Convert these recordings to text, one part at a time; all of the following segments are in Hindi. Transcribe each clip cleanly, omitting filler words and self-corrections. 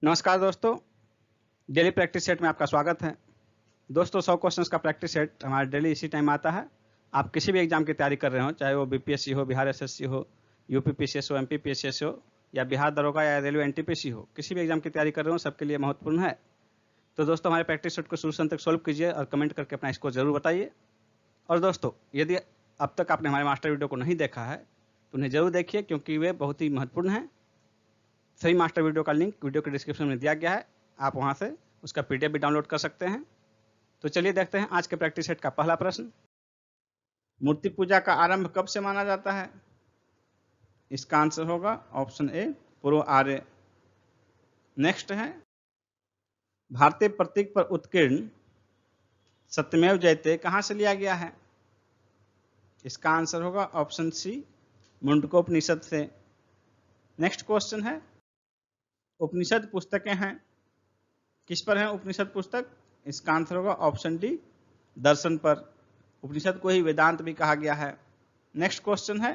नमस्कार दोस्तों, डेली प्रैक्टिस सेट में आपका स्वागत है। दोस्तों 100 क्वेश्चंस का प्रैक्टिस सेट हमारा डेली इसी टाइम आता है। आप किसी भी एग्जाम की तैयारी कर रहे हो, चाहे वो बीपीएससी हो, बिहार एसएससी हो, यूपी पीसीएस हो, एमपी पीसीएस हो या बिहार दरोगा या रेलवे एनटीपीसी हो, किसी भी एग्जाम की तैयारी कर रहे हो, सबके लिए महत्वपूर्ण है। तो दोस्तों हमारे प्रैक्टिस सेट को शुरू से अंत तक सॉल्व कीजिए और कमेंट करके अपना स्कोर जरूर बताइए। और दोस्तों यदि अब तक आपने हमारे मास्टर वीडियो को नहीं देखा है तो उन्हें जरूर देखिए, क्योंकि वे बहुत ही महत्वपूर्ण हैं। सही मास्टर वीडियो का लिंक वीडियो के डिस्क्रिप्शन में दिया गया है, आप वहां से उसका पीडीएफ भी डाउनलोड कर सकते हैं। तो चलिए देखते हैं आज के प्रैक्टिस सेट का पहला प्रश्न। मूर्ति पूजा का आरंभ कब से माना जाता है? इसका आंसर होगा ऑप्शन ए, पूर्व आर्य। नेक्स्ट है, भारतीय प्रतीक पर उत्कीर्ण सत्यमेव जयते कहां से लिया गया है? इसका आंसर होगा ऑप्शन सी, मुंडकोपनिषद से। नेक्स्ट क्वेश्चन है, उपनिषद पुस्तकें हैं, किस पर है उपनिषद पुस्तक? इसका आंसर होगा ऑप्शन डी, दर्शन पर। उपनिषद को ही वेदांत भी कहा गया है। नेक्स्ट क्वेश्चन है,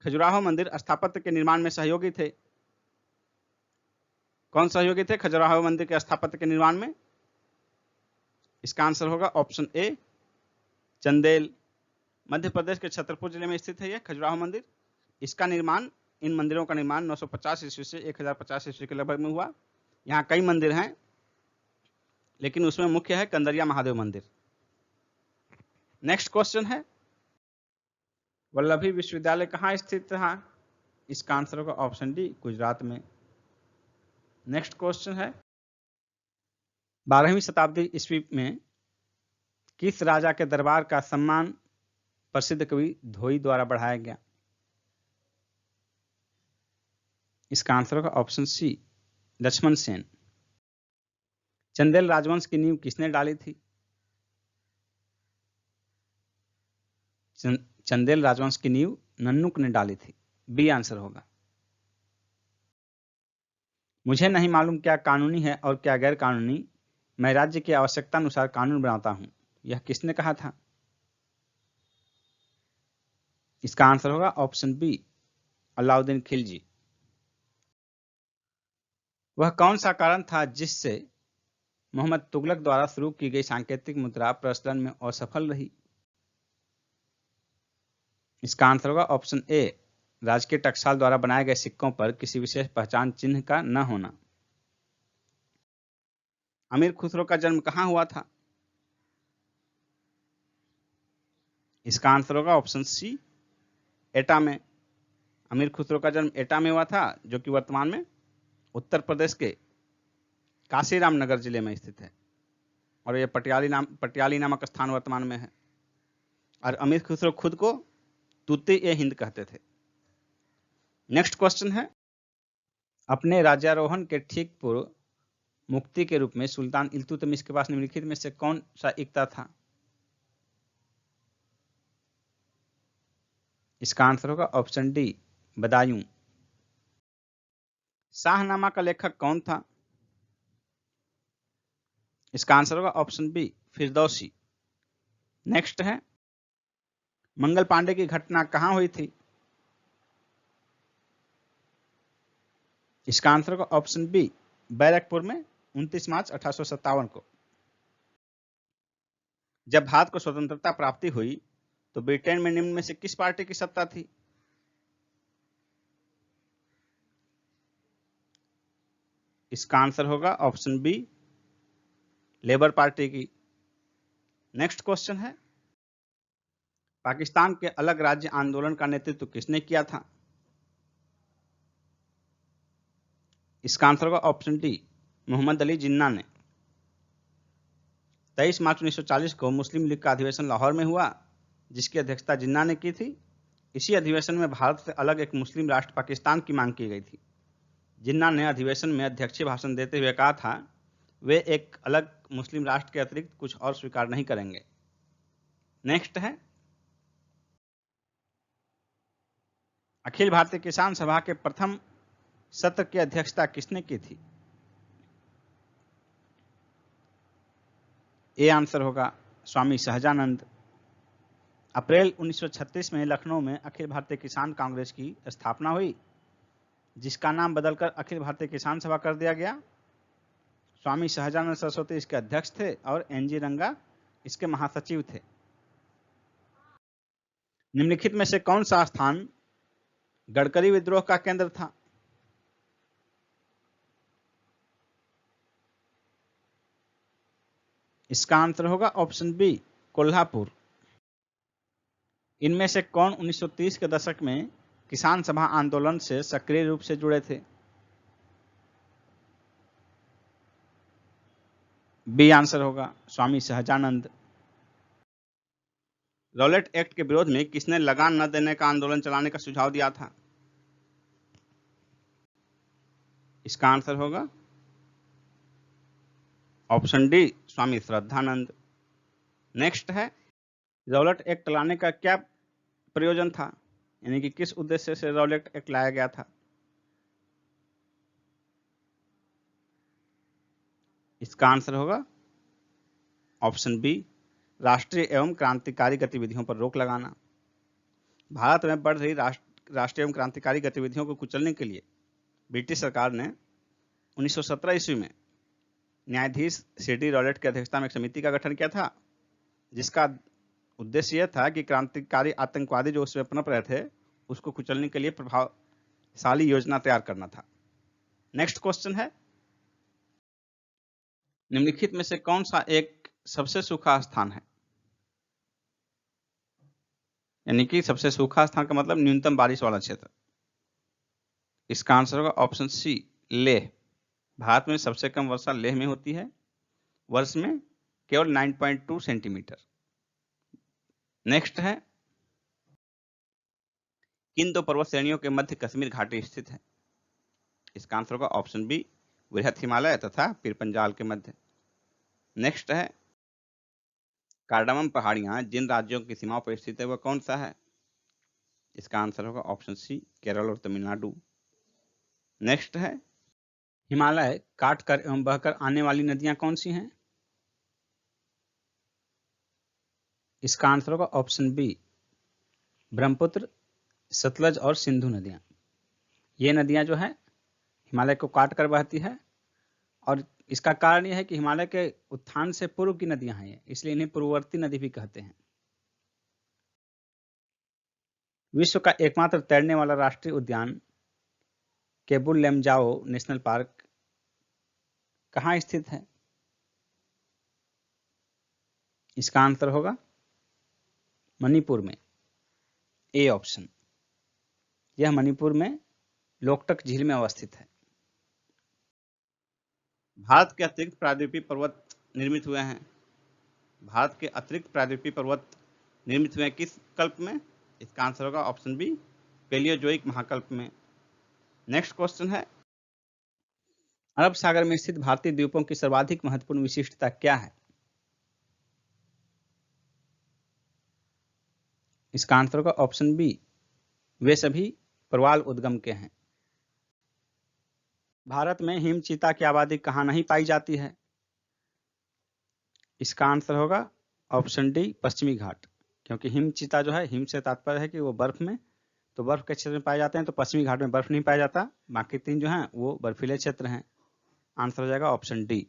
खजुराहो मंदिर स्थापत्य के निर्माण में सहयोगी थे। कौन सहयोगी थे खजुराहो मंदिर के स्थापत्य के निर्माण में? इसका आंसर होगा ऑप्शन ए, चंदेल। मध्य प्रदेश के छतरपुर जिले में स्थित है यह खजुराहो मंदिर। इसका निर्माण, इन मंदिरों का निर्माण 950 ईस्वी से 1050 ईस्वी के लगभग में हुआ। यहाँ कई मंदिर हैं, लेकिन उसमें मुख्य है कंदरिया महादेव मंदिर। नेक्स्ट क्वेश्चन है, वल्लभी विश्वविद्यालय कहाँ स्थित था? इसका आंसर होगा ऑप्शन डी, गुजरात में। नेक्स्ट क्वेश्चन है, 12वीं शताब्दी ईस्वी में किस राजा के दरबार का सम्मान प्रसिद्ध कवि धोई द्वारा बढ़ाया गया? इसका आंसर होगा ऑप्शन सी, लक्ष्मण सेन। चंदेल राजवंश की नींव किसने डाली थी? चंदेल राजवंश की नींव नन्नुक ने डाली थी। बी आंसर होगा। मुझे नहीं मालूम क्या कानूनी है और क्या गैर कानूनी, मैं राज्य की आवश्यकता अनुसार कानून बनाता हूं, यह किसने कहा था? इसका आंसर होगा ऑप्शन बी, अलाउद्दीन खिलजी। वह कौन सा कारण था जिससे मोहम्मद तुगलक द्वारा शुरू की गई सांकेतिक मुद्रा प्रचलन में असफल रही? इसका आंसर होगा ऑप्शन ए, राजकीय टकसाल द्वारा बनाए गए सिक्कों पर किसी विशेष पहचान चिन्ह का न होना। अमीर खुसरो का जन्म कहां हुआ था? इसका आंसर होगा ऑप्शन सी, एटा में। अमीर खुसरो का जन्म एटा में हुआ था, जो कि वर्तमान में उत्तर प्रदेश के काशीराम नगर जिले में स्थित है, और यह पटियाली नामक स्थान वर्तमान में है। और अमीर खुसरो खुद को तूती-ए-हिंद कहते थे। नेक्स्ट क्वेश्चन है, अपने राज्यारोहण के ठीक पूर्व मुक्ति के रूप में सुल्तान इल्तुतमिश के पास निम्नलिखित में से कौन सा इक्ता था? इसका आंसर होगा ऑप्शन डी, बदायूं। शाहनामा का लेखक कौन था? इसका आंसर होगा ऑप्शन बी, फिरदौसी। नेक्स्ट है, मंगल पांडे की घटना कहां हुई थी? इसका आंसर होगा ऑप्शन बी, बैरकपुर में 29 मार्च 1857 को। जब भारत को स्वतंत्रता प्राप्ति हुई तो ब्रिटेन में निम्न में से किस पार्टी की सत्ता थी? इसका आंसर होगा ऑप्शन बी, लेबर पार्टी की। नेक्स्ट क्वेश्चन है, पाकिस्तान के अलग राज्य आंदोलन का नेतृत्व किसने किया था? इसका आंसर होगा ऑप्शन डी, मोहम्मद अली जिन्ना ने। 23 मार्च 1940 को मुस्लिम लीग का अधिवेशन लाहौर में हुआ, जिसकी अध्यक्षता जिन्ना ने की थी। इसी अधिवेशन में भारत से अलग एक मुस्लिम राष्ट्र पाकिस्तान की मांग की गई थी। जिन्ना ने अधिवेशन में अध्यक्षीय भाषण देते हुए कहा था, वे एक अलग मुस्लिम राष्ट्र के अतिरिक्त कुछ और स्वीकार नहीं करेंगे। नेक्स्ट है, अखिल भारतीय किसान सभा के प्रथम सत्र की अध्यक्षता किसने की थी? ए आंसर होगा स्वामी सहजानंद। अप्रैल 1936 में लखनऊ में अखिल भारतीय किसान कांग्रेस की स्थापना हुई, जिसका नाम बदलकर अखिल भारतीय किसान सभा कर दिया गया। स्वामी सहजानंद सरस्वती इसके अध्यक्ष थे और एनजी रंगा इसके महासचिव थे। निम्नलिखित में से कौन सा स्थान गडकरी विद्रोह का केंद्र था? इसका आंसर होगा ऑप्शन बी, कोल्हापुर। इनमें से कौन 1930 के दशक में किसान सभा आंदोलन से सक्रिय रूप से जुड़े थे? बी आंसर होगा स्वामी सहजानंद। रॉलेट एक्ट के विरोध में किसने लगान न देने का आंदोलन चलाने का सुझाव दिया था? इसका आंसर होगा option D, Swami Shraddhanand. Next है, रॉलेट एक्ट लाने का क्या प्रयोजन था, यानी कि किस उद्देश्य से रॉलेट एक्ट लाया गया था? इसका आंसर होगा ऑप्शन बी, राष्ट्रीय एवं क्रांतिकारी गतिविधियों पर रोक लगाना। भारत में बढ़ रही राष्ट्रीय एवं क्रांतिकारी गतिविधियों को कुचलने के लिए ब्रिटिश सरकार ने 1917 ईस्वी में न्यायाधीश सीडी रॉलेट की अध्यक्षता में एक समिति का गठन किया था, जिसका उद्देश्य यह था कि क्रांतिकारी आतंकवादी जो उसमें पनप रहे थे उसको कुचलने के लिए प्रभावशाली योजना तैयार करना था। नेक्स्ट क्वेश्चन है, निम्नलिखित में से कौन सा एक सबसे सूखा स्थान है? यानी कि सबसे सूखा स्थान का मतलब न्यूनतम बारिश वाला क्षेत्र। इसका आंसर होगा ऑप्शन सी, लेह। भारत में सबसे कम वर्षा लेह में होती है, वर्ष में केवल 9.2 सेंटीमीटर। नेक्स्ट है, किन दो पर्वत श्रेणियों के मध्य कश्मीर घाटी स्थित है? इसका आंसर होगा ऑप्शन बी, बृहत हिमालय तथा पीरपंजाल के मध्य। नेक्स्ट है, कार्डामम पहाड़ियां जिन राज्यों की सीमाओं पर स्थित है वह कौन सा है? इसका आंसर होगा ऑप्शन सी, केरल और तमिलनाडु। नेक्स्ट है, हिमालय काट कर एवं बहकर आने वाली नदियां कौन सी हैं? इसका आंसर होगा ऑप्शन बी, ब्रह्मपुत्र, सतलज और सिंधु नदियां। ये नदियां जो है हिमालय को काट कर बहती है, और इसका कारण यह है कि हिमालय के उत्थान से पूर्व की नदियां हैं, इसलिए इन्हें पूर्ववर्ती नदी भी कहते हैं। विश्व का एकमात्र तैरने वाला राष्ट्रीय उद्यान केबुल लेमजाओ नेशनल पार्क कहाँ स्थित है? इसका आंसर होगा मणिपुर में, ए ऑप्शन। यह मणिपुर में लोकटक झील में अवस्थित है। भारत के अतिरिक्त प्रायद्वीपीय पर्वत निर्मित हुए हैं। भारत के अतिरिक्त प्रायद्वीपीय पर्वत निर्मित हुए हैं किस कल्प में? इसका आंसर होगा ऑप्शन बी, पेलियोजोइक महाकल्प में। नेक्स्ट क्वेश्चन है, अरब सागर में स्थित भारतीय द्वीपों की सर्वाधिक महत्वपूर्ण विशिष्टता क्या है? इसका आंसर होगा ऑप्शन बी, वे सभी प्रवाल उद्गम के हैं। भारत में हिमचीता की आबादी कहाँ नहीं पाई जाती है? इसका आंसर होगा ऑप्शन डी, पश्चिमी घाट। क्योंकि हिमचीता जो है, हिम से तात्पर्य है कि वो बर्फ में, तो बर्फ के क्षेत्र में पाए जाते हैं, तो पश्चिमी घाट में बर्फ नहीं पाया जाता, बाकी तीन जो हैं वो बर्फीले क्षेत्र हैं। आंसर हो जाएगा ऑप्शन डी।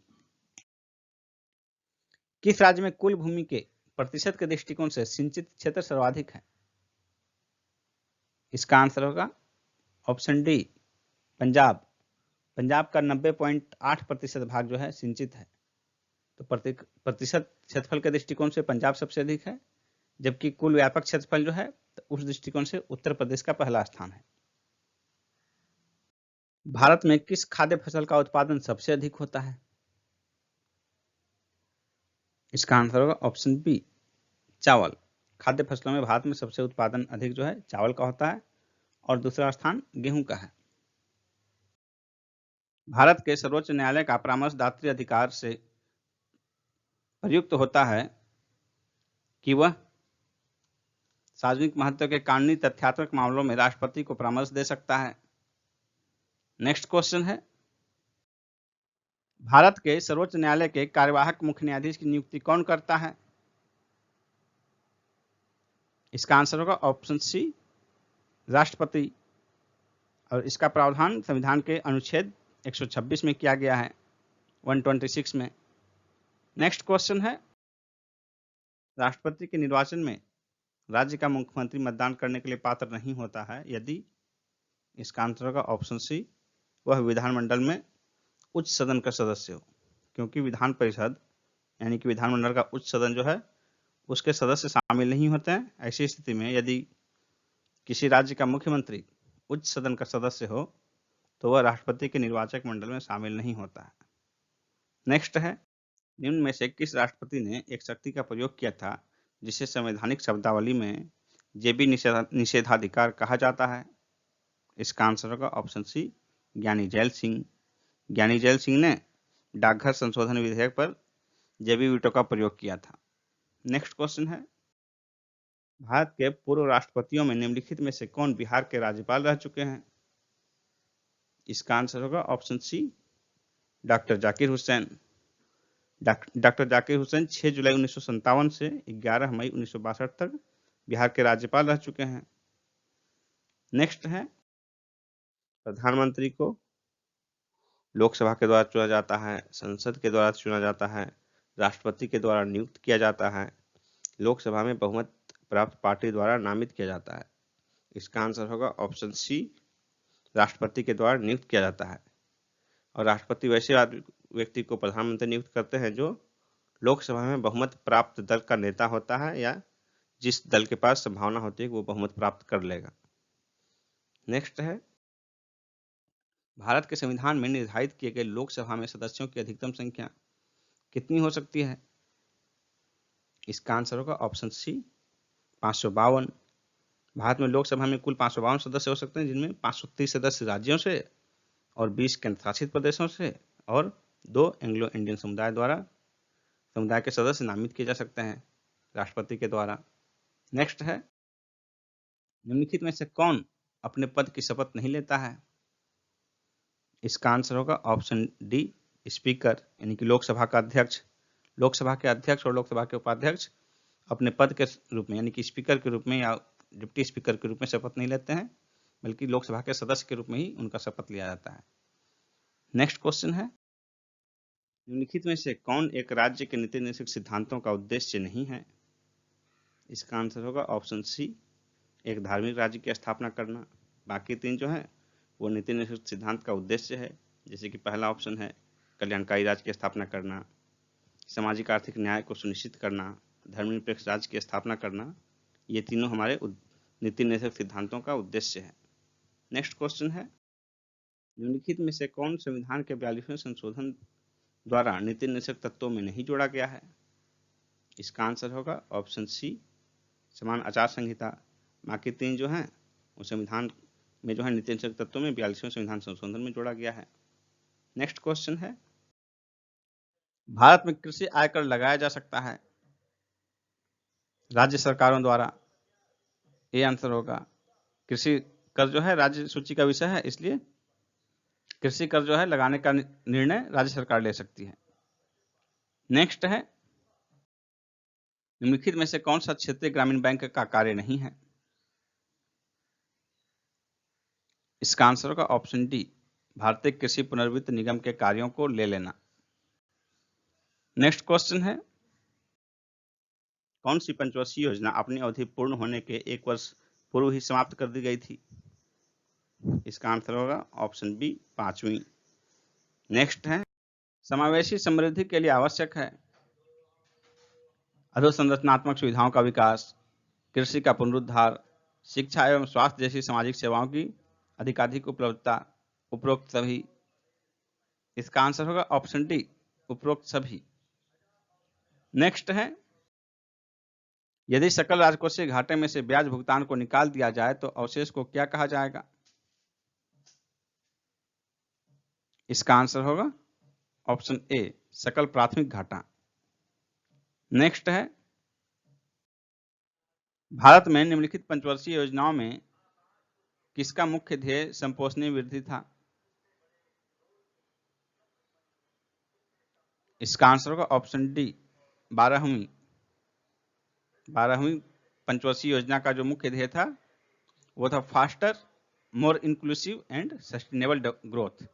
किस राज्य में कुल भूमि के प्रतिशत के दृष्टिकोण से सिंचित क्षेत्र सर्वाधिक है? इसका आंसर होगा ऑप्शन डी, पंजाब। पंजाब का 90.8% भाग जो है सिंचित है, तो प्रतिशत क्षेत्रफल के दृष्टिकोण से पंजाब सबसे अधिक है, जबकि कुल व्यापक क्षेत्रफल जो है तो उस दृष्टिकोण से उत्तर प्रदेश का पहला स्थान है। भारत में किस खाद्य फसल का उत्पादन सबसे अधिक होता है? इसका आंसर होगा ऑप्शन बी, चावल। खाद्य फसलों में भारत में सबसे उत्पादन अधिक जो है चावल का होता है, और दूसरा स्थान गेहूं का है। भारत के सर्वोच्च न्यायालय का परामर्शदात्री अधिकार से प्रयुक्त होता है कि वह सार्वजनिक महत्व के कानूनी तथ्यात्मक मामलों में राष्ट्रपति को परामर्श दे सकता है। नेक्स्ट क्वेश्चन है, भारत के सर्वोच्च न्यायालय के कार्यवाहक मुख्य न्यायाधीश की नियुक्ति कौन करता है? इसका आंसर होगा ऑप्शन सी, राष्ट्रपति। और इसका प्रावधान संविधान के अनुच्छेद 126 में किया गया है, 126 में। नेक्स्ट क्वेश्चन है, राष्ट्रपति के निर्वाचन में राज्य का मुख्यमंत्री मतदान करने के लिए पात्र नहीं होता है यदि, इसका आंसर होगा ऑप्शन सी, वह विधानमंडल में उच्च सदन का सदस्य हो, क्योंकि विधान परिषद यानी कि विधानमंडल का उच्च सदन जो है उसके सदस्य शामिल नहीं होते हैं। ऐसी स्थिति में यदि किसी राज्य का मुख्यमंत्री उच्च सदन का सदस्य हो तो वह राष्ट्रपति के निर्वाचक मंडल में शामिल नहीं होता है। नेक्स्ट है, निम्न में से किस राष्ट्रपति ने एक शक्ति का प्रयोग किया था जिसे संवैधानिक शब्दावली में जेबी निषेधाधिकार कहा जाता है? इसका आंसर होगा ऑप्शन सी, ज्ञानी जैल सिंह। ज्ञानी जैल सिंह ने डाकघर संशोधन विधेयक पर जेबी वीटो का प्रयोग किया था। नेक्स्ट क्वेश्चन है, भारत के पूर्व राष्ट्रपतियों में निम्नलिखित में से कौन बिहार के राज्यपाल रह चुके हैं? इसका आंसर होगा option C, doctor Zakir Hussain. Doctor Zakir Hussain 6 जुलाई 1957 से 11 मई 1962 तक बिहार के राज्यपाल रह चुके हैं। नेक्स्ट है, प्रधानमंत्री को लोकसभा के द्वारा चुना जाता है, संसद के द्वारा चुना जाता है, राष्ट्रपति के द्वारा नियुक्त किया जाता है, लोकसभा में बहुमत प्राप्त पार्टी द्वारा नामित किया जाता है। इसका आंसर होगा ऑप्शन सी, राष्ट्रपति के द्वारा नियुक्त किया जाता है। और राष्ट्रपति वैसे व्यक्ति को प्रधानमंत्री नियुक्त करते हैं जो लोकसभा में बहुमत प्राप्त दल का नेता होता है या जिस दल के पास संभावना होती है कि वो बहुमत प्राप्त कर लेगा। नेक्स्ट है, भारत के संविधान में निर्धारित किए गए लोकसभा में सदस्यों की अधिकतम संख्या कितनी हो सकती है? इसका आंसर होगा ऑप्शन सी, 552। भारत में लोकसभा में कुल 552 सदस्य हो सकते हैं, जिनमें 530 सदस्य राज्यों से और 20 केंद्र शासित प्रदेशों से और 2 एंग्लो इंडियन समुदाय के सदस्य नामित किए जा सकते हैं राष्ट्रपति के द्वारा। नेक्स्ट है, निम्नलिखित में से कौन अपने पद की शपथ नहीं लेता है? इसका आंसर होगा ऑप्शन डी, स्पीकर यानी कि लोकसभा का अध्यक्ष। लोकसभा के अध्यक्ष और लोकसभा के उपाध्यक्ष अपने पद के रूप में यानी कि स्पीकर के रूप में या डिप्टी स्पीकर के रूप में शपथ नहीं लेते हैं, बल्कि लोकसभा के सदस्य के रूप में ही उनका शपथ लिया जाता है। नेक्स्ट क्वेश्चन है, निम्नलिखित में से कौन एक राज्य के नीति निर्देशक सिद्धांतों का उद्देश्य नहीं है? इसका आंसर होगा ऑप्शन सी, एक धार्मिक राज्य की स्थापना करना। बाकी 3 जो है वो नीति निर्देशक सिद्धांत का उद्देश्य है, जैसे कि पहला ऑप्शन है कल्याणकारी राज्य की स्थापना करना, सामाजिक आर्थिक न्याय को सुनिश्चित करना, धर्मनिरपेक्ष राज्य की स्थापना करना। ये तीनों हमारे नीति निर्देशक सिद्धांतों का उद्देश्य है। नेक्स्ट क्वेश्चन है, निम्नलिखित में से कौन संविधान के 42वें संशोधन द्वारा नीति निर्देशक तत्वों में नहीं जोड़ा गया है? इसका आंसर होगा ऑप्शन सी, समान आचार संहिता। बाकी 3 जो हैं वो संविधान में जो है नीति निर्देशक तत्वों में 42वें संविधान संशोधन में जोड़ा गया है। नेक्स्ट क्वेश्चन है, भारत में कृषि आयकर लगाया जा सकता है राज्य सरकारों द्वारा? ये आंसर होगा, कृषि कर जो है राज्य सूची का विषय है, इसलिए कृषि कर जो है लगाने का निर्णय राज्य सरकार ले सकती है। नेक्स्ट है, निम्नलिखित में से कौन सा क्षेत्रीय ग्रामीण बैंक का कार्य नहीं है? इसका आंसर होगा ऑप्शन डी, भारतीय कृषि पुनर्वित्त निगम के कार्यों को ले लेना। नेक्स्ट क्वेश्चन है, कौन सी पंचवर्षीय योजना अपनी अवधि पूर्ण होने के 1 वर्ष पूर्व ही समाप्त कर दी गई थी? इसका आंसर होगा ऑप्शन बी, 5वीं। नेक्स्ट है, समावेशी समृद्धि के लिए आवश्यक है अधोसंरचनात्मक सुविधाओं का विकास, कृषि का पुनरुद्धार, शिक्षा एवं स्वास्थ्य जैसी सामाजिक सेवाओं की अधिकाधिक उपलब्धता, उपरोक्त सभी। इसका आंसर होगा ऑप्शन डी, उपरोक्त सभी। नेक्स्ट है, यदि सकल राजकोषीय घाटे में से ब्याज भुगतान को निकाल दिया जाए तो अवशेष को क्या कहा जाएगा? इसका आंसर होगा ऑप्शन ए, सकल प्राथमिक घाटा। नेक्स्ट है, भारत में निम्नलिखित पंचवर्षीय योजनाओं में किसका मुख्य ध्येय संपोषणीय वृद्धि था? इसका आंसर होगा ऑप्शन डी, 12वीं पंचवर्षीय योजना का जो मुख्य ध्येय था वो था faster more inclusive and sustainable growth,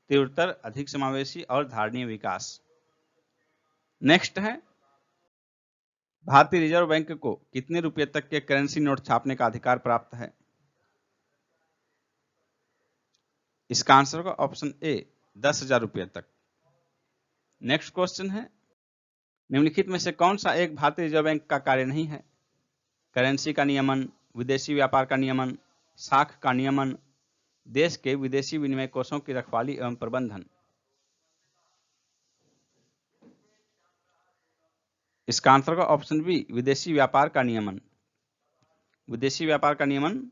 तीव्रतर, अधिक समावेशी और धारणीय विकास। नेक्स्ट है, भारतीय रिजर्व बैंक को कितने रुपए तक के करेंसी नोट छापने का अधिकार प्राप्त है? इसका आंसर होगा ऑप्शन ए 10,000 रुपये तक। नेक्स्ट क्वेश्चन है, निम्नलिखित में से कौन सा एक भारतीय रिजर्व बैंक का कार्य नहीं है? करेंसी का नियमन, विदेशी व्यापार का नियमन, साख का नियमन, देश के विदेशी विनिमय कोषों की रखवाली एवं प्रबंधन। इसका आंसर होगा ऑप्शन बी विदेशी व्यापार का नियमन। विदेशी व्यापार का नियमन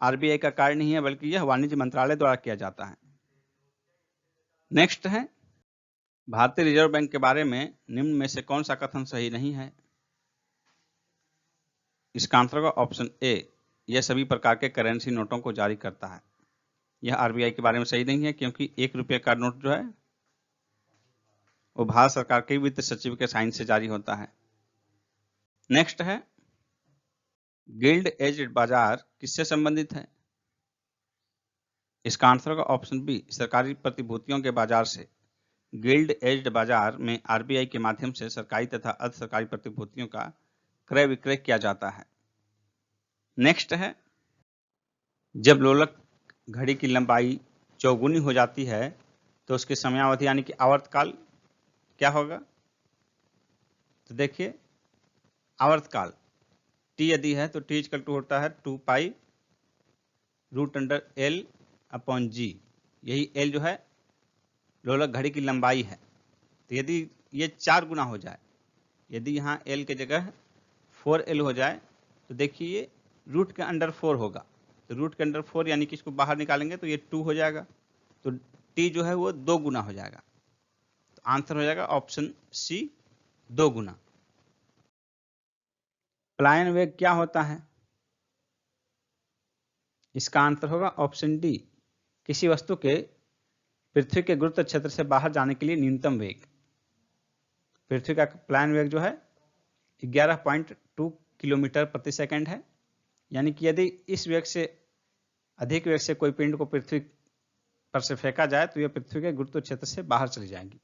आरबीआई का कार्य नहीं है, बल्कि यह वाणिज्य मंत्रालय द्वारा किया जाता है। नेक्स्ट है, भारतीय रिजर्व बैंक के बारे में निम्न में से कौन सा कथन सही नहीं है? इसका आंसर होगा ऑप्शन ए, यह सभी प्रकार के करेंसी नोटों को जारी करता है। यह आरबीआई के बारे में सही नहीं है, क्योंकि 1 रुपये का नोट जो है वो भारत सरकार के वित्त सचिव के साइन से जारी होता है। नेक्स्ट है, गिल्ड एज्ड बाजार किससे संबंधित है? इसका आंसर होगा ऑप्शन बी सरकारी प्रतिभूतियों के बाजार से। गिल्ड एज्ड बाजार में आरबीआई के माध्यम से सरकारी तथा अर्ध सरकारी प्रतिभूतियों का क्रय विक्रय किया जाता है। नेक्स्ट है, जब लोलक घड़ी की लंबाई चौगुनी हो जाती है तो उसकी समयावधि यानी कि आवर्तकाल क्या होगा? तो देखिए, आवर्तकाल टी यदि है तो टी इक्वल टू होता है 2 pi root under L upon G. यही एल जो है लोलक घड़ी की लंबाई है। तो यदि ये 4 गुना हो जाए, यदि यहाँ एल के जगह 4L हो जाए तो देखिए ये रूट के अंडर 4 होगा। तो रूट के अंडर 4 यानी कि इसको बाहर निकालेंगे तो ये 2 हो जाएगा, तो टी जो है वो 2 गुना हो जाएगा। तो आंसर हो जाएगा ऑप्शन सी 2 गुना। पलायन वेग क्या होता है? इसका आंसर होगा ऑप्शन डी, किसी वस्तु के पृथ्वी के गुरुत्व क्षेत्र से बाहर जाने के लिए न्यूनतम वेग। पृथ्वी का पलायन वेग जो है 11.2 किलोमीटर प्रति सेकंड है, यानी कि यदि इस वेग से अधिक वेग से कोई पिंड को पृथ्वी पर से फेंका जाए तो यह पृथ्वी के गुरुत्व क्षेत्र से बाहर चली जाएगी।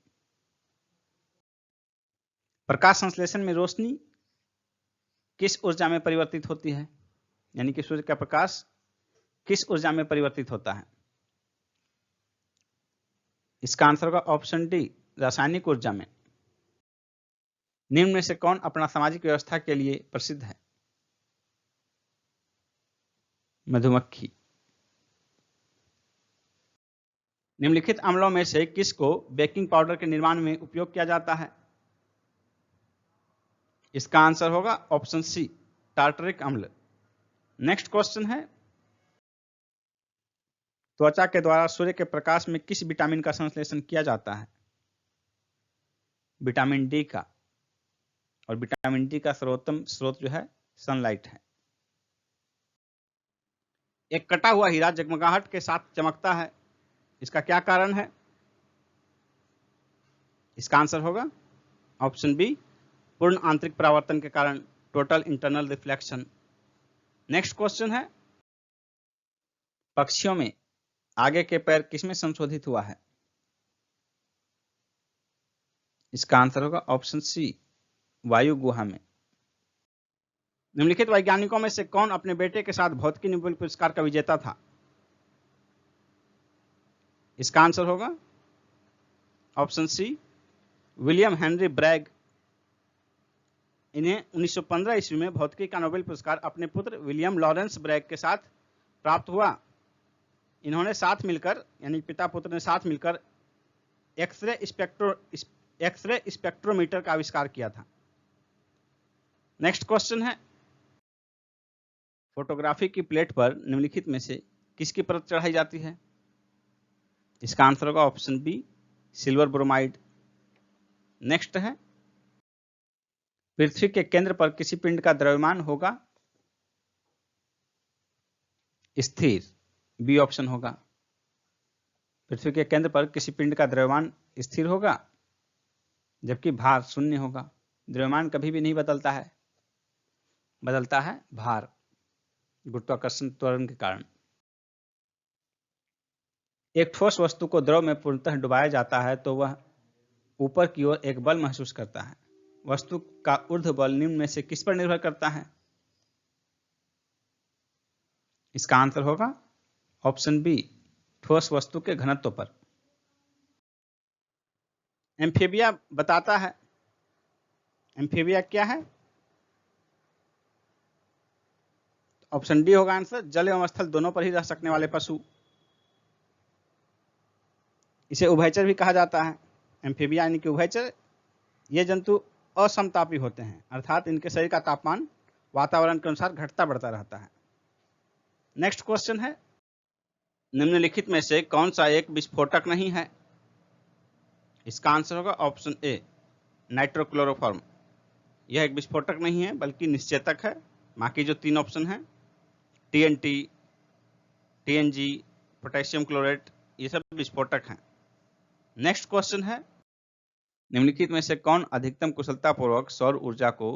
प्रकाश संश्लेषण में रोशनी किस ऊर्जा में परिवर्तित होती है? यानी कि सूर्य का प्रकाश किस ऊर्जा में परिवर्तित होता है? इसका आंसर होगा ऑप्शन डी रासायनिक ऊर्जा में। निम्न में से कौन अपना सामाजिक व्यवस्था के लिए प्रसिद्ध है? मधुमक्खी। निम्नलिखित अम्लों में से किसको बेकिंग पाउडर के निर्माण में उपयोग किया जाता है? इसका आंसर होगा ऑप्शन सी टार्टरिक अम्ल। नेक्स्ट क्वेश्चन है, त्वचा के द्वारा सूर्य के प्रकाश में किस विटामिन का संश्लेषण किया जाता है? विटामिन डी का। और विटामिन डी का सर्वोत्तम स्रोत जो है सनलाइट है। एक कटा हुआ हीरा जगमगाहट के साथ चमकता है, इसका क्या कारण है? इसका आंसर होगा ऑप्शन बी पूर्ण आंतरिक परावर्तन के कारण, total internal reflection. Next question है, पक्षियों में आगे के पैर किसमें संशोधित हुआ है? इसका आंसर होगा ऑप्शन सी वायु गुहा में। निम्नलिखित वैज्ञानिकों में से कौन अपने बेटे के साथ भौतिकी नोबेल पुरस्कार का विजेता था? इसका आंसर होगा option C William Henry Bragg. इन्हें 1915 ईस्वी में भौतिकी का नोबेल पुरस्कार अपने पुत्र विलियम लॉरेंस ब्रैग के साथ प्राप्त हुआ। इन्होंने साथ मिलकर, यानी पिता पुत्र ने साथ मिलकर एक्सरे स्पेक्ट्रोमीटर का आविष्कार किया था। नेक्स्ट क्वेश्चन है, फोटोग्राफी की प्लेट पर निम्नलिखित में से किसकी परत चढ़ाई जाती है? इसका आंसर होगा option B silver bromide. Next है, पृथ्वी के केंद्र पर किसी पिंड का द्रव्यमान होगा स्थिर, बी ऑप्शन होगा। पृथ्वी के केंद्र पर किसी पिंड का द्रव्यमान स्थिर होगा, जबकि भार शून्य होगा। द्रव्यमान कभी भी नहीं बदलता है, बदलता है भार, गुरुत्वाकर्षण त्वरण के कारण। एक ठोस वस्तु को द्रव में पूर्णतः डुबाया जाता है तो वह ऊपर की ओर एक बल महसूस करता है। वस्तु का ऊर्ध्व बल निम्न में से किस पर निर्भर करता है? इसका आंसर होगा ऑप्शन बी, ठोस वस्तु के घनत्व पर। एम्फीबिया बताता है, एम्फीबिया क्या है? ऑप्शन डी होगा आंसर, जल एवं स्थल दोनों पर ही रह सकने वाले पशु। इसे उभयचर भी कहा जाता है। एम्फीबिया यानी कि उभयचर। ये जंतु असमतापी होते हैं, अर्थात इनके शरीर का तापमान वातावरण के अनुसार घटता बढ़ता रहता है। नेक्स्ट क्वेश्चन है, निम्नलिखित में से कौन सा एक विस्फोटक नहीं है? इसका आंसर होगा ऑप्शन ए, नाइट्रोक्लोरोफॉर्म। यह एक विस्फोटक नहीं है बल्कि निश्चेतक है। बाकी जो तीन ऑप्शन हैं, टीएनटी, टीएनजी, पोटेशियम क्लोरेट, ये सब विस्फोटक हैं। नेक्स्ट क्वेश्चन है, निम्नलिखित में से कौन अधिकतम कुशलतापूर्वक सौर ऊर्जा को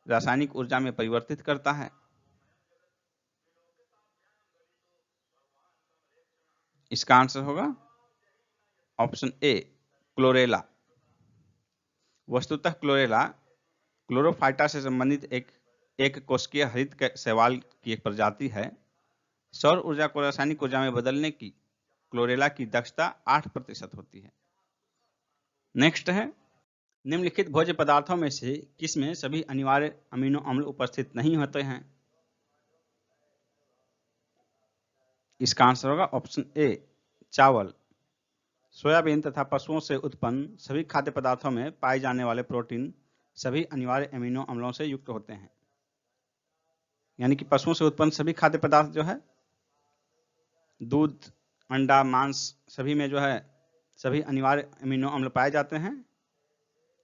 रासायनिक ऊर्जा में परिवर्तित करता है? इसका आंसर होगा ऑप्शन ए, क्लोरेला। वस्तुतः क्लोरेला क्लोरोफाइटा से संबंधित एक कोशिकीय हरित शैवाल की एक प्रजाति है। सौर ऊर्जा को रासायनिक ऊर्जा में बदलने की क्लोरेला की दक्षता 8% होती है। नेक्स्ट है, निम्नलिखित भोज्य पदार्थों में से किसमें सभी अनिवार्य अमीनो अम्ल उपस्थित नहीं होते हैं? इसका आंसर होगा ऑप्शन ए, चावल। सोयाबीन तथा पशुओं से उत्पन्न सभी खाद्य पदार्थों में पाए जाने वाले प्रोटीन सभी अनिवार्य अमीनो अम्लों से युक्त होते हैं। यानी कि पशुओं से उत्पन्न सभी खाद्य पदार्थ जो है, दूध, अंडा, मांस, सभी में जो है सभी अनिवार्य अमीनो अम्ल पाए जाते हैं।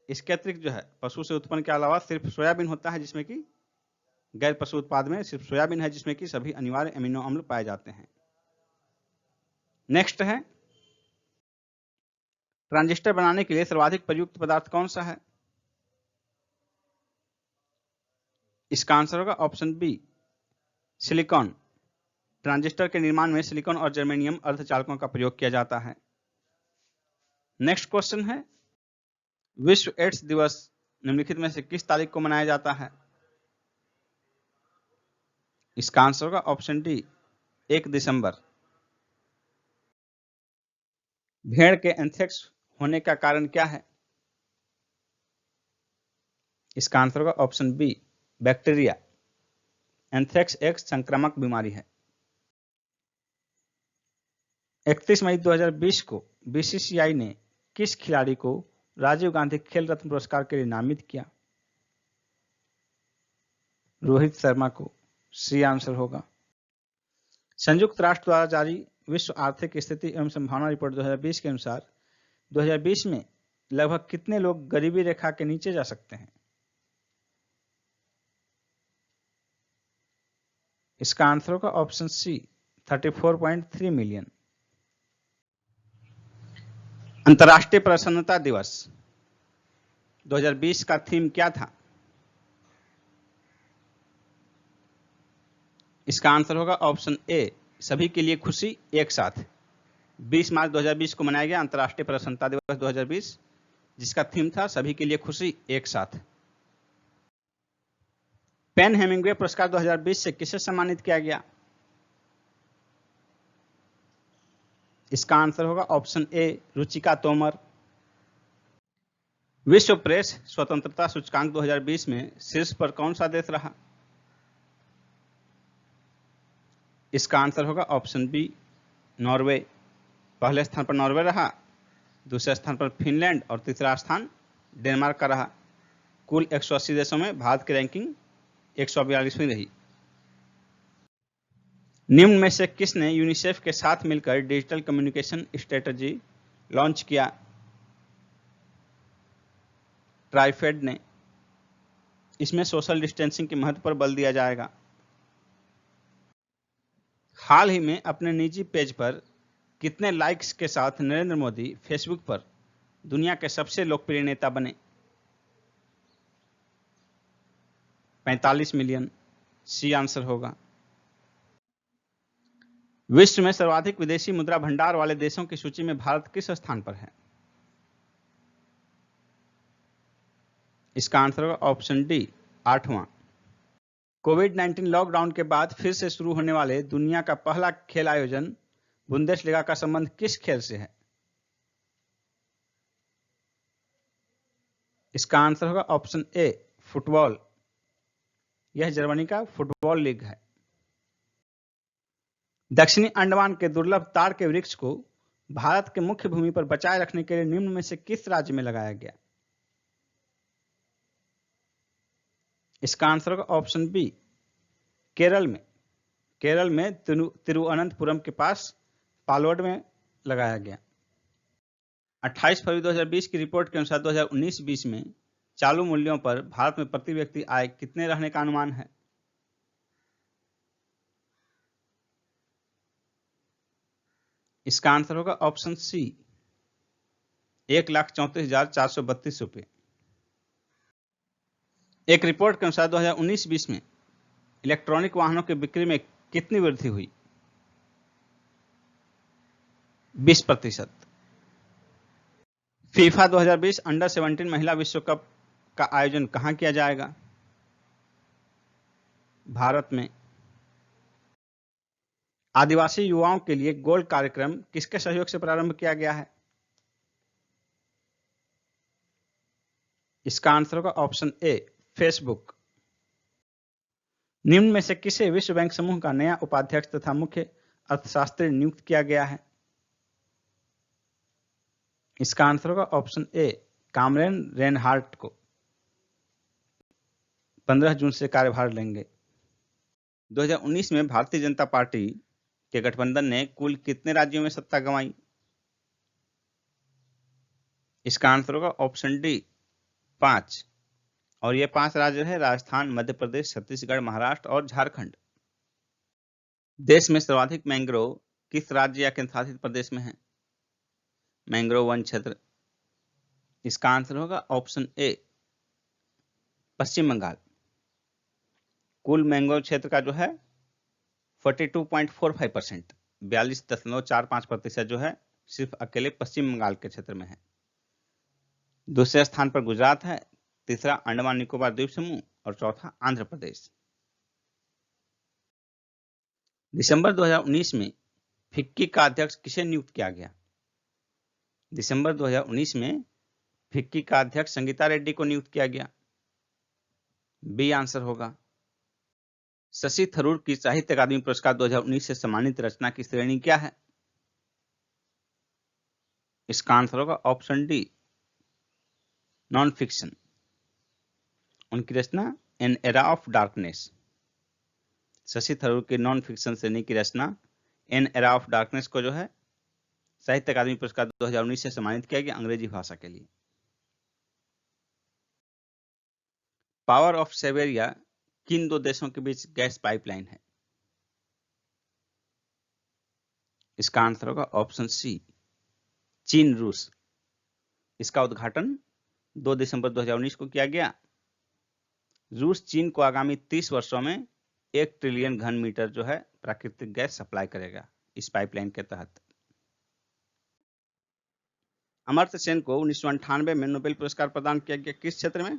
इसके अतिरिक्त जो है पशु से उत्पन्न के अलावा सिर्फ सोयाबीन होता है जिसमें कि गैर पशु उत्पाद में सिर्फ सोयाबीन है जिसमें कि सभी अनिवार्य अमीनो अम्ल पाए जाते हैं। नेक्स्ट है, ट्रांजिस्टर बनाने के लिए सर्वाधिक प्रयुक्त पदार्थ कौन सा है? इसका आंसर होगा ऑप्शन बी, सिलिकॉन। ट्रांजिस्टर के निर्माण में सिलिकॉन और जर्मेनियम अर्धचालकों का प्रयोग किया जाता है। नेक्स्ट क्वेश्चन है, विश्व एड्स दिवस निम्नलिखित में से किस तारीख को मनाया जाता है? इसका आंसर होगा ऑप्शन डी, 1 दिसंबर। भेड़ के एंथ्रेक्स होने का कारण क्या है? इसका आंसर होगा ऑप्शन बी, बैक्टीरिया। एंथ्रेक्स एक संक्रामक बीमारी है। 31 मई 2020 को बीसीसीआई ने किस खिलाड़ी को राजीव गांधी खेल रत्न पुरस्कार के लिए नामित किया? रोहित शर्मा को। सी आंसर होगा। संयुक्त राष्ट्र द्वारा जारी विश्व आर्थिक स्थिति एवं संभावना रिपोर्ट 2020 के अनुसार 2020 में लगभग कितने लोग गरीबी रेखा के नीचे जा सकते हैं? इसका आंसर होगा ऑप्शन सी, 34.3 मिलियन। अंतर्राष्ट्रीय प्रसन्नता दिवस 2020 का थीम क्या था? इसका आंसर होगा ऑप्शन ए, सभी के लिए खुशी एक साथ। 20 मार्च 2020 को मनाया गया अंतर्राष्ट्रीय प्रसन्नता दिवस 2020, जिसका थीम था सभी के लिए खुशी एक साथ। पेन हेमिंग्वे पुरस्कार 2020 से किसे सम्मानित किया गया? इसका आंसर होगा ऑप्शन ए, रुचिका तोमर। विश्व प्रेस स्वतंत्रता सूचकांक 2020 में शीर्ष पर कौन सा देश रहा? इसका आंसर होगा ऑप्शन बी, नॉर्वे। पहले स्थान पर नॉर्वे रहा, दूसरे स्थान पर फिनलैंड और तीसरा स्थान डेनमार्क का रहा। कुल 180 देशों में भारत की रैंकिंग 142वीं रही। निम्न में से किसने यूनिसेफ के साथ मिलकर डिजिटल कम्युनिकेशन स्ट्रेटजी लॉन्च किया? ट्राइफेड ने। इसमें सोशल डिस्टेंसिंग के महत्व पर बल दिया जाएगा। हाल ही में अपने निजी पेज पर कितने लाइक्स के साथ नरेंद्र मोदी फेसबुक पर दुनिया के सबसे लोकप्रिय नेता बने? 45 मिलियन। सी आंसर होगा। विश्व में सर्वाधिक विदेशी मुद्रा भंडार वाले देशों की सूची में भारत किस स्थान पर है? इसका आंसर होगा ऑप्शन डी, 8वां। कोविड-19 लॉकडाउन के बाद फिर से शुरू होने वाले दुनिया का पहला खेल आयोजन बुंदेसलीगा का संबंध किस खेल से है? इसका आंसर होगा ऑप्शन ए, फुटबॉल। यह जर्मनी का फुटबॉल लीग है। दक्षिणी अंडमान के दुर्लभ ताड़ के वृक्ष को भारत के मुख्य भूमि पर बचाए रखने के लिए निम्न में से किस राज्य में लगाया गया? इसका आंसर होगा ऑप्शन बी, केरल में। केरल में तिरुवनंतपुरम के पास पालोड में लगाया गया। 28 फरवरी 2020 की रिपोर्ट के अनुसार 2019-20 में चालू मूल्यों पर भारत में प्रति व्यक्ति आय कितने रहने का अनुमान है? इसका आंसर होगा ऑप्शन सी, 1,34,432 रुपये। एक रिपोर्ट के अनुसार 2019-20 में इलेक्ट्रॉनिक वाहनों की बिक्री में कितनी वृद्धि हुई? 20%। फीफा 2020 अंडर 17 महिला विश्व कप का आयोजन कहां किया जाएगा? भारत में। आदिवासी युवाओं के लिए गोल्ड कार्यक्रम किसके सहयोग से प्रारंभ किया गया है? इसका आंसर होगा ऑप्शन ए, फेसबुक। निम्न में से किसे विश्व बैंक समूह का नया उपाध्यक्ष तथा मुख्य अर्थशास्त्री नियुक्त किया गया है? इसका आंसर होगा ऑप्शन ए, कामरेन रेनहार्ट को 15 जून से कार्यभार लेंगे। 2019 में भारतीय जनता पार्टी के गठबंधन ने कुल कितने राज्यों में सत्ता गंवाई? इसका आंसर होगा ऑप्शन डी, 5। और ये 5 राज्य है राजस्थान, मध्य प्रदेश, छत्तीसगढ़, महाराष्ट्र और झारखंड। देश में सर्वाधिक मैंग्रोव किस राज्य या केंद्र शासित प्रदेश में है? मैंग्रोव वन क्षेत्र। इसका आंसर होगा ऑप्शन ए, पश्चिम बंगाल। कुल मैंग्रोव क्षेत्र का जो है 42.45%, 42.45% जो है सिर्फ अकेले पश्चिम बंगाल के क्षेत्र में है। दूसरे स्थान पर गुजरात है, तीसरा अंडमान निकोबार द्वीप समूह और चौथा आंध्र प्रदेश। दिसंबर 2019 में फिक्की का अध्यक्ष किसे नियुक्त किया गया? दिसंबर 2019 में फिक्की का अध्यक्ष संगीता रेड्डी को नियुक्त किया गया। बी आंसर होगा। शशि थरूर की साहित्य अकादमी पुरस्कार 2019 से सम्मानित रचना की श्रेणी क्या है? इसका आंसर होगा ऑप्शन डी, नॉन फिक्शन। उनकी रचना an era of darkness. Shashi Tharoor की नॉन फिक्शन श्रेणी की रचना एन एरा ऑफ डार्कनेस को जो है साहित्य अकादमी पुरस्कार 2019 से सम्मानित किया गया अंग्रेजी भाषा के लिए। पावर ऑफ साइबेरिया किन 2 देशों के बीच गैस पाइपलाइन है? इसका आंसर होगा ऑप्शन सी, चीन रूस। इसका उद्घाटन 2 दिसंबर 2019 को किया गया। रूस चीन को आगामी 30 वर्षों में 1 ट्रिलियन घन मीटर जो है प्राकृतिक गैस सप्लाई करेगा इस पाइपलाइन के तहत। अमर्त्य सेन को 1998 में नोबेल पुरस्कार प्रदान किया गया किस क्षेत्र में?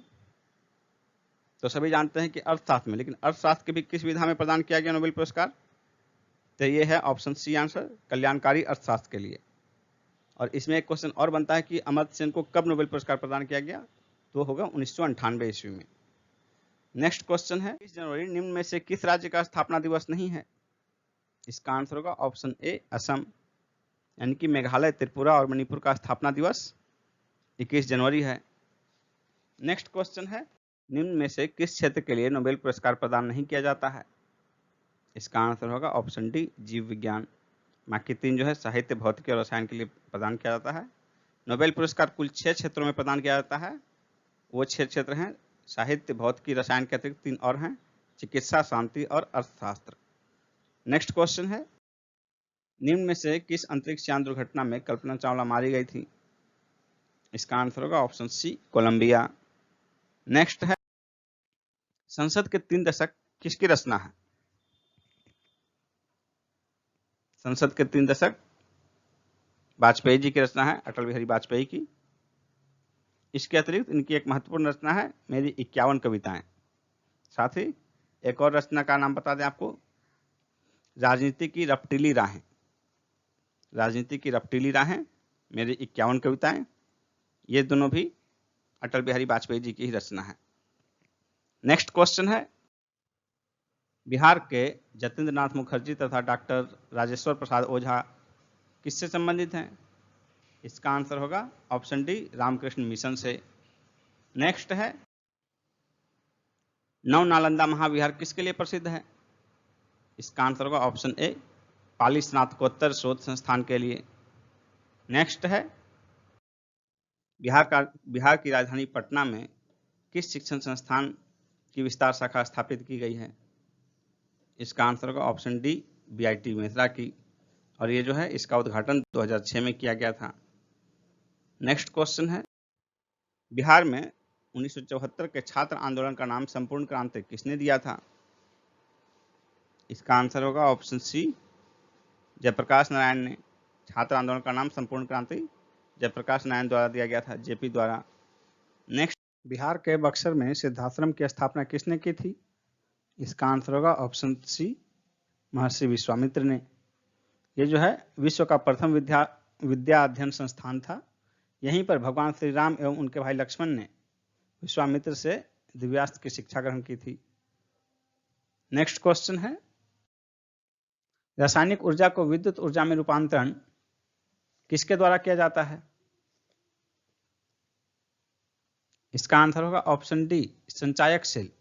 तो सभी जानते हैं कि अर्थशास्त्र में, लेकिन अर्थशास्त्र के भी किस विधा में प्रदान किया गया नोबेल पुरस्कार? तो ये है ऑप्शन सी आंसर, कल्याणकारी अर्थशास्त्र के लिए। और इसमें एक क्वेश्चन और बनता है कि अमर्त्य सेन को कब नोबेल पुरस्कार प्रदान किया गया? तो होगा 1998 ईस्वी में। नेक्स्ट क्वेश्चन है, 20 जनवरी निम्न में से किस राज्य का स्थापना दिवस नहीं है? इसका आंसर होगा ऑप्शन ए, असम। यानी कि मेघालय, त्रिपुरा और मणिपुर का स्थापना दिवस 21 जनवरी है। नेक्स्ट क्वेश्चन है, निम्न में से किस क्षेत्र के लिए नोबेल पुरस्कार प्रदान नहीं किया जाता है? इसका आंसर होगा ऑप्शन डी, जीव विज्ञान। बाकी 3 जो है साहित्य, भौतिकी और रसायन के लिए प्रदान किया जाता है। नोबेल पुरस्कार कुल 6 क्षेत्रों में प्रदान किया जाता है। वो 6 क्षेत्र हैं साहित्य, भौतिकी, रसायन के अतिरिक्त 3 और हैं, चिकित्सा, शांति और अर्थशास्त्र। नेक्स्ट क्वेश्चन है, निम्न में से किस अंतरिक्ष यान दुर्घटना में कल्पना चावला मारी गई थी? इसका आंसर होगा ऑप्शन सी, कोलंबिया। नेक्स्ट है, संसद के 3 दशक किसकी रचना है? संसद के 3 दशक वाजपेयी जी की रचना है, अटल बिहारी वाजपेयी की। इसके अतिरिक्त इनकी एक महत्वपूर्ण रचना है मेरी 51 कविताएं। साथ ही एक और रचना का नाम बता दें आपको, राजनीति की रपटीली राहें। राजनीति की रपटीली राहें, मेरी 51 कविताएं, ये दोनों भी अटल बिहारी वाजपेयी जी की ही रचना है। नेक्स्ट क्वेश्चन है, बिहार के जतेंद्र नाथ मुखर्जी तथा डॉक्टर राजेश्वर प्रसाद ओझा किससे संबंधित हैं? इसका आंसर होगा ऑप्शन डी, रामकृष्ण मिशन से। नेक्स्ट है, नव नालंदा महाविहार किसके लिए प्रसिद्ध है? इसका आंसर होगा ऑप्शन ए, पाली स्नातकोत्तर शोध संस्थान के लिए। नेक्स्ट है, बिहार की राजधानी पटना में किस शिक्षण संस्थान की विस्तार शाखा स्थापित की गई है? इसका आंसर होगा ऑप्शन डी, बीआईटी मेसरा की, और ये जो है इसका उद्घाटन 2006 में किया गया था। नेक्स्ट क्वेश्चन है, बिहार में 1974 के छात्र आंदोलन का नाम संपूर्ण क्रांति किसने दिया था? इसका आंसर होगा ऑप्शन सी, जयप्रकाश नारायण ने। छात्र आंदोलन का नाम संपूर्ण क्रांति जयप्रकाश नारायण द्वारा दिया गया था, जेपी द्वारा। नेक्स्ट, बिहार के बक्सर में सिद्धाश्रम की स्थापना किसने की थी? इसका आंसर होगा ऑप्शन सी, महर्षि विश्वामित्र ने। ये जो है विश्व का प्रथम विद्या अध्ययन संस्थान था। यहीं पर भगवान श्री राम एवं उनके भाई लक्ष्मण ने विश्वामित्र से दिव्यास्त्र की शिक्षा ग्रहण की थी। नेक्स्ट क्वेश्चन है, रासायनिक ऊर्जा को विद्युत ऊर्जा में रूपांतरण किसके द्वारा किया जाता है? इसका आंसर होगा ऑप्शन डी, संचायक सेल।